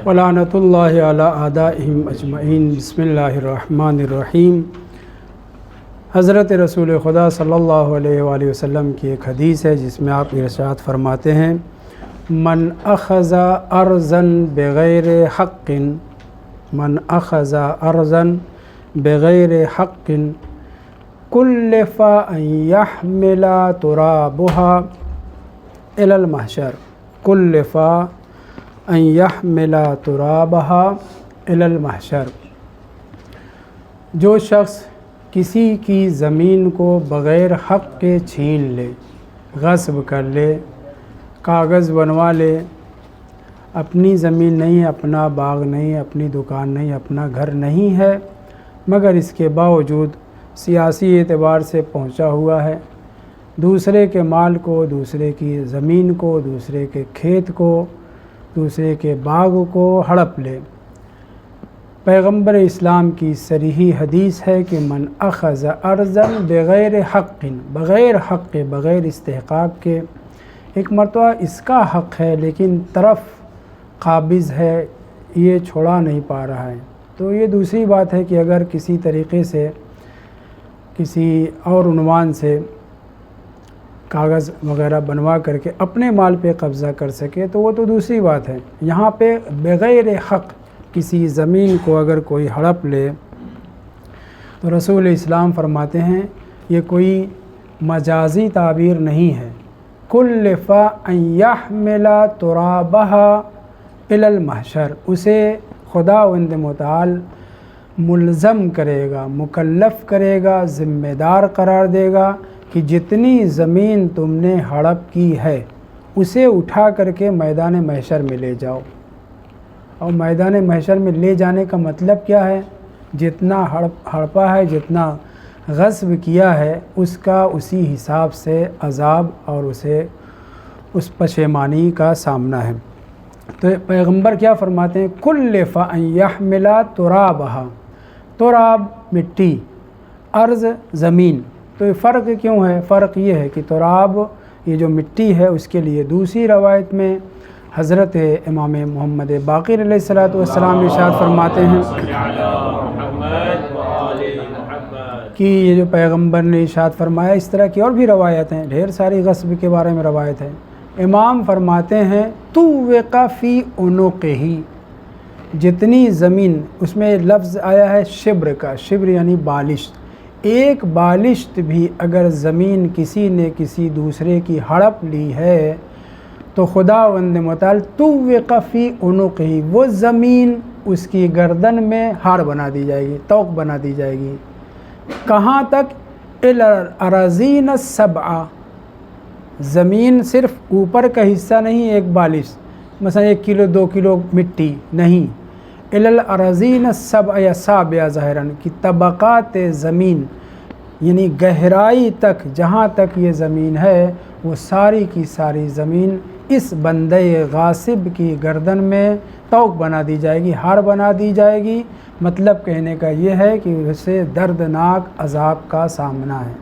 وَلَعْنَةُ عَلَىٰ أَعْدَائِهِمْ أَجْمَعِينَ۔ بسم اللہ الرحمن الرحیم۔ حضرت رسول خدا صلی اللہ علیہ وآلہ وسلم کی ایک حدیث ہے جس میں آپ ارشاد فرماتے ہیں، من اخذ ارضا بغیر حق، من اخذ ارضا بغیر حق کلف ان يحمل ترابها الى المحشر، کلف ان يحمل ترابها الى المحشر۔ جو شخص کسی کی زمین کو بغیر حق کے چھین لے، غصب کر لے، کاغذ بنوا لے، اپنی زمین نہیں، اپنا باغ نہیں، اپنی دکان نہیں، اپنا گھر نہیں ہے، مگر اس کے باوجود سیاسی اعتبار سے پہنچا ہوا ہے، دوسرے کے مال کو، دوسرے کی زمین کو، دوسرے کے کھیت کو، دوسرے کے باغ کو ہڑپ لے۔ پیغمبر اسلام کی صریحی حدیث ہے کہ من اخذ ارضا بغیر حق، بغیر حق کے، بغیر استحقاق کے، ایک مرتبہ اس کا حق ہے لیکن طرف قابض ہے، یہ چھوڑا نہیں پا رہا ہے، تو یہ دوسری بات ہے کہ اگر کسی طریقے سے کسی اور عنوان سے کاغذ وغیرہ بنوا کر کے اپنے مال پہ قبضہ کر سکے تو وہ تو دوسری بات ہے۔ یہاں پہ بغیر حق کسی زمین کو اگر کوئی ہڑپ لے تو رسول اسلام فرماتے ہیں یہ کوئی مجازی تعبیر نہیں ہے، کلف ان يحمل ترابها الى المحشر، اسے خداوند متعال ملزم کرے گا، مکلف کرے گا، ذمہ دار قرار دے گا کہ جتنی زمین تم نے ہڑپ کی ہے اسے اٹھا کر کے میدان محشر میں لے جاؤ۔ اور میدان محشر میں لے جانے کا مطلب کیا ہے؟ جتنا ہڑپا ہے، جتنا غصب کیا ہے، اس کا اسی حساب سے عذاب اور اسے اس پشیمانی کا سامنا ہے۔ تو پیغمبر کیا فرماتے ہیں؟ کلف ان يحمل ترابها، تراب مٹی، ارض زمین۔ تو یہ فرق کیوں ہے؟ فرق یہ ہے کہ تراب یہ جو مٹی ہے اس کے لیے دوسری روایت میں حضرت امام محمد باقر علیہ السلام ارشاد فرماتے ہیں کہ یہ جو پیغمبر نے ارشاد فرمایا، اس طرح کی اور بھی روایت ہیں، ڈھیر ساری غصب کے بارے میں روایت ہے۔ امام فرماتے ہیں طوق فی عنقہ، جتنی زمین، اس میں لفظ آیا ہے شبر کا، شبر یعنی بالشت، ایک بالشت بھی اگر زمین کسی نے کسی دوسرے کی ہڑپ لی ہے تو خداوند متعال طوق فی عنقہ، وہ زمین اس کی گردن میں ہار بنا دی جائے گی، طوق بنا دی جائے گی۔ کہاں تک؟ الاراضین السبع، زمین صرف اوپر کا حصہ نہیں، ایک بالش، مثلا 1 کلو 2 کلو مٹی نہیں، الاراضین السبع یا سابع ظاہراً کی طبقات زمین، یعنی گہرائی تک، جہاں تک یہ زمین ہے وہ ساری کی ساری زمین اس بندے غاصب کی گردن میں طوق بنا دی جائے گی، ہار بنا دی جائے گی۔ مطلب کہنے کا یہ ہے کہ اسے دردناک عذاب کا سامنا ہے۔